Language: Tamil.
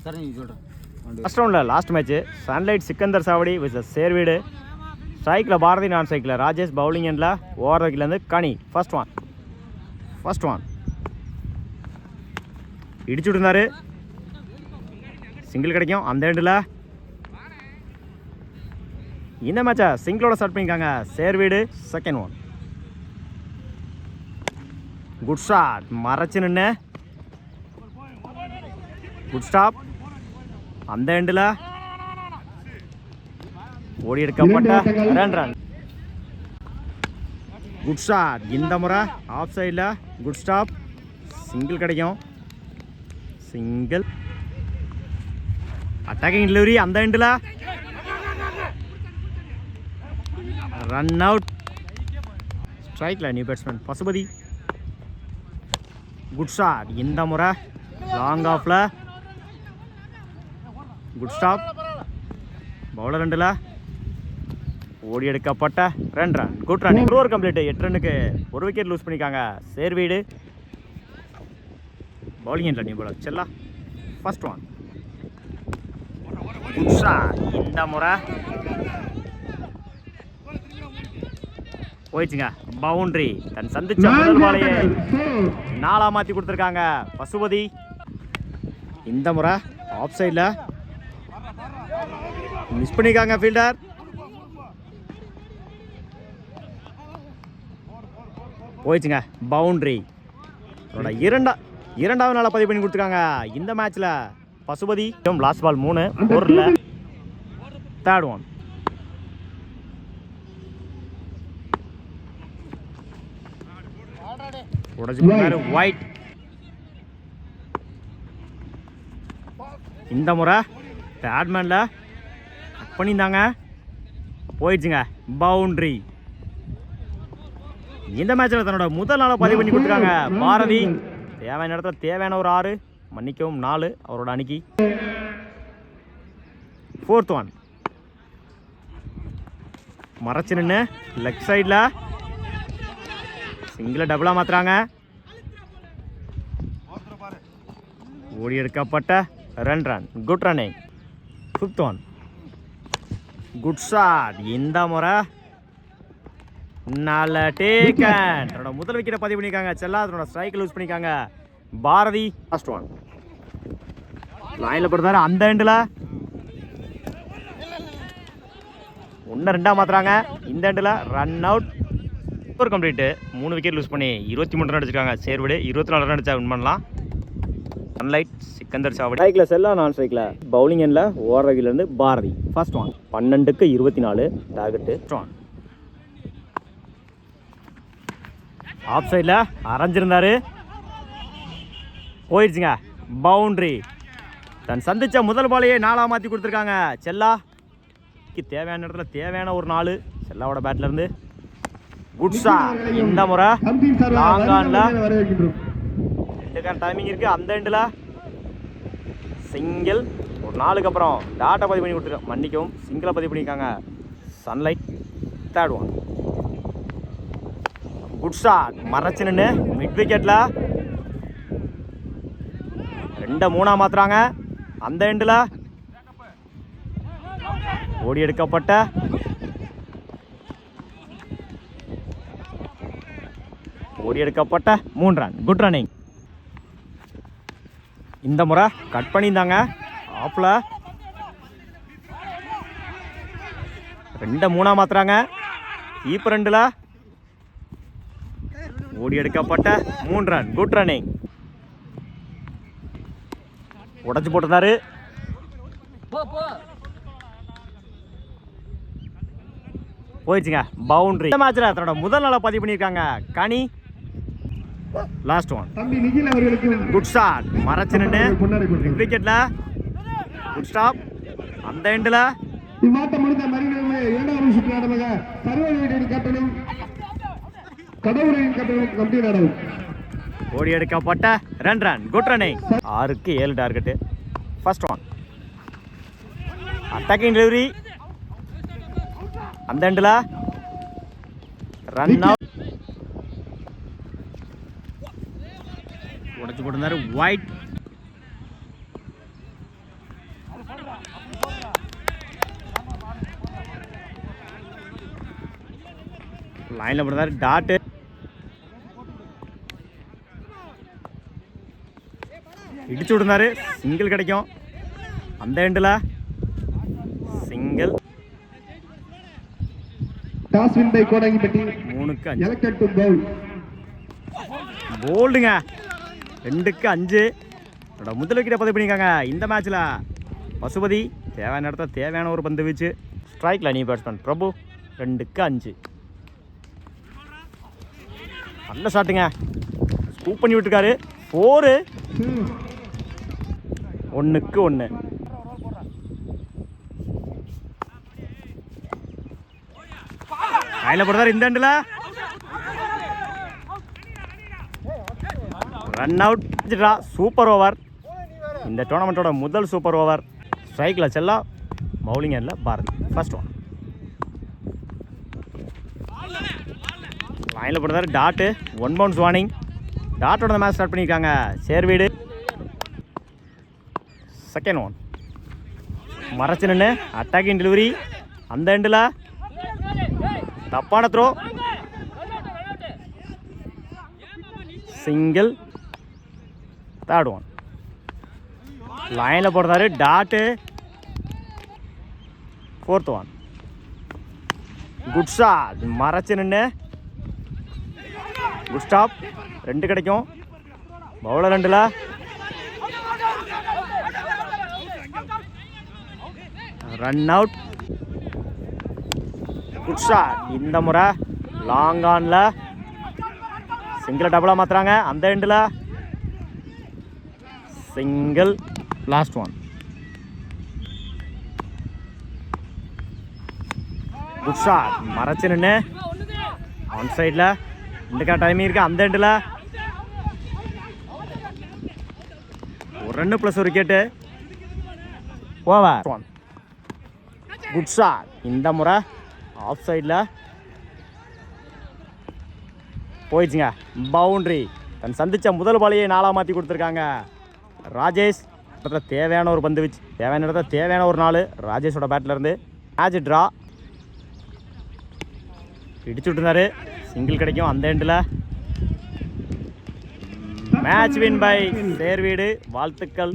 ஃபர்ஸ்ட் ரவுண்டில் லாஸ்ட் மேட்ச்சு சன்லைட் சிக்கந்தர் சாவடி வித் சேர்வீடு. ஸ்ட்ரைக்கில் பாரதி, நான் ஸ்ட்ரைக்கில் ராஜேஷ், பவுலிங் எண்டில் ஓவர் வைக்கிலேருந்து கனி. ஃபர்ஸ்ட் ஒன் இடிச்சு விட்டுருந்தாரு. சிங்கிள் கிடைக்கும் அந்த எண்டில். இந்த மேட்சை சிங்கிளோட ஸ்டார்ட் பண்ணியிருக்காங்க சேர்வீடு. செகண்ட் ஒன் குட் ஷாட், மறைச்சு நின்று குட் ஸ்டாப் அந்த எண்டில். ஓடி எடுக்கப்பட்ட ரன். குட் ஷாட், இந்த முறை ஆஃப் சைடில் குட் ஸ்டாப். சிங்கிள் கிடைக்கும். சிங்கிள் அட்டாக்கிங் டெலிவரி அந்த எண்டில். Run out. ஸ்ட்ரைக்கில் new batsman Pasupathi. Good shot, இந்த முறை லாங் ஆஃபில் குட் ஸ்டாப். பவுலர் ரெண்டில் ஓடி எடுக்கப்பட்ட run. Good run. Over complete. 8 ரன்னுக்கு 1 விக்கெட் லூஸ் பண்ணியிருக்காங்க சேர்வீடு. பவுலிங் எண்டில் நியூ பாலர் செல்லா. ஃபர்ஸ்ட் ஒன் குட் ஷாட், இந்த முறை போயிடுச்சுங்க பவுண்டரி. தன் சந்திச்ச முதல் பாலையை 4 மாற்றி கொடுத்துருக்காங்க பசுபதி. இந்த முறை ஆஃப் சைடில் மிஸ் பண்ணியிருக்காங்க ஃபீல்டர். போயிடுச்சுங்க பவுண்டரி. இரண்டாவது நாளாக பதிவு பண்ணி கொடுத்துருக்காங்க இந்த மேட்ச்சில் பசுபதி. லாஸ்ட் பால் 3 ஓவரில். தேர்ட் ஒன் உடச்சு ஒயிட். இந்த முறை பேட்மேனில் கட் பண்ணியிருந்தாங்க. போயிடுச்சுங்க பவுண்டரி. இந்த மேட்சில் தன்னோட முதல் நாளை பதிவு பண்ணி கொடுத்துருக்காங்க பாரதி. தேவையான இடத்துல தேவையான ஒரு 6, மன்னிக்கவும் 4 அவரோட அணிக்கு. ஃபோர்த் ஒன் மறைச்சு நின்று லெக் சைடில் சிங்கிளை டபுளாக மாற்றுறாங்க. ஓடி எடுக்கப்பட்ட run. Good running. Fifth one good shot, இந்த முறை நல்ல டேக்கன். தன்னோட முதல் விக்கெட்டை பதிவு பண்ணியிருக்காங்க செல்லா. தன்னோட ஸ்ட்ரைக்கை லூஸ் பண்ணியிருக்காங்க பாரதி. ஃபர்ஸ்ட் ஒன் லைனில் போடுறாரு அந்த எண்டில். 1-2 மாற்றுறாங்க இந்த எண்டில். Run out. Over complete. 3 wicket lose பண்ணி 23 ரன் அடிச்சிருக்காங்க சேர்வீடு. 24 ரன் அடிச்சா வின் பண்ணலாம். சன்லைட் சிக்கந்தர் சாவடி. ஸ்ட்ரைக்கில் செல்லா, நான் ஸ்ட்ரைக்கில் பவுலிங் எண்டில் ஓவர் வைக்கிலேருந்து பாரதி. ஃபர்ஸ்ட் ஒன் 12க்கு 24 டார்கெட்டு. ஆஃப் சைடில் அரைஞ்சிருந்தாரு. போயிடுச்சுங்க பவுண்டரி. தன் சந்திச்ச முதல் பாலையே 4 மாற்றி கொடுத்துருக்காங்க செல்லா. தேவையான இடத்துல தேவையான ஒரு 4 செல்லாவோட பேட்ல இருந்து. குட் ஷாட், இந்த முறை லாங் ஆன்ல 2 டைமிங் இருக்கு அந்த எண்டில். சிங்கிள். ஒரு 4க்கு அப்புறம் டாட்டா பதிவு பண்ணி கொடுத்துருக்காங்க, மன்னிக்கவும் சிங்கிளை பதிவு பண்ணியிருக்காங்க sunlight. Third one good shot, மறைச்சு நின்று மிட் விக்கெட்டில் 2-3 மாற்றுறாங்க அந்த எண்டில். ஓடி எடுக்கப்பட்ட ஓடி எடுக்கப்பட்ட 3 ரன். Good running. இந்த முறை கட் பண்ணியிருந்தாங்க ஆஃபில். 2-3 மாற்றுறாங்க ஈப் 2ல். ஓடி எடுக்கப்பட்ட 3 ரன். Good running. உடச்சு போட்டுருந்தாரு. போயிடுச்சுங்க பவுண்டரி. இந்த மேட்ச்ல தன்னோட முதல் நாளை பதிவு பண்ணியிருக்காங்க கனி. லாஸ்ட் ஒன் குட் ஷாட், மறைச்சு நின்று விக்கெட்ல குட் ஸ்டாப் அந்த எண்டில். ஓடி எடுக்கப்பட்ட ரன். Good running. 6க்கு 7 target. First one attacking delivery அந்த எண்டில். Run out. உடச்சு போட்டிருந்தாரு ஒயிட். லைனில் போடுறாரு டாட்டு. இடிச்சு விடுனாரு. சிங்கிள் கிடைக்கும் அந்த எண்டில். சிங்கிள். 3-5 போல்டுங்க. 2-5 முதல் விக்கெட்டை பதிவு பண்ணியிருக்காங்க இந்த மேட்ச்சில். பசுபதி தேவையான இடத்த தேவையான ஒரு பந்து வீச்சு. ஸ்ட்ரைக்கில் நீ பேட்ஸ்மேன் பிரபு. 2-5 நல்ல ஷாட்டுங்க. ஸ்கூப் பண்ணி விட்டுருக்காரு. 4. 1-1. கையில் போடுறாரு இந்த எண்டில். Run out. Super over. இந்த டோர்னமெண்ட்டோட முதல் சூப்பர் ஓவர். ஸ்ட்ரைக்கில் செல்லா, பவுலிங் எண்டில் பாரதி. First one. லைனில் போடுறாரு டாட்டு. 1 bounce warning. டாட்டோட மேட்ச் ஸ்டார்ட் பண்ணியிருக்காங்க சேர்வீடு. Second one. மறைச்சு நின்று அட்டாக்கிங் டெலிவரி அந்த எண்டில். தப்பான த்ரோ. சிங்கிள். Third one. லைனில் போடுறாரு tattoo. 4th one. Good shot. மறைச்சு நின்று குட் ஸ்டாப். 2 கிடைக்கும். பவுலர் 2ல். Run out. Good shot. இந்த முறை லாங் ஆனில். சிங்கிளை டபுளாக மாற்றுறாங்க அந்த எண்டில். Single. Last one. Good shot. மறைச்சு நின்று ஆன் சைடில். ரெண்டுக்கா டைமிங் இருக்கு அந்த எண்டில். 1 run + 1 wicket. Over. Good shot. இந்த முறை ஆஃப் சைடில் போயிடுச்சுங்க. பவுண்ட்ரி. தன் சந்தித்த முதல் பாலையை 4 மாற்றி கொடுத்துருக்காங்க ராஜேஷ். தேவையான ஒரு பந்து வச்சு தேவையான இடத்த தேவையான ஒரு 4 ராஜேஷோட பேட்லேருந்து. Match draw. இடிச்சு விட்டுருந்தாரு. சிங்கிள் கிடைக்கும் அந்த எண்டில். Match win by சேர்வீடு. வாழ்த்துக்கள்.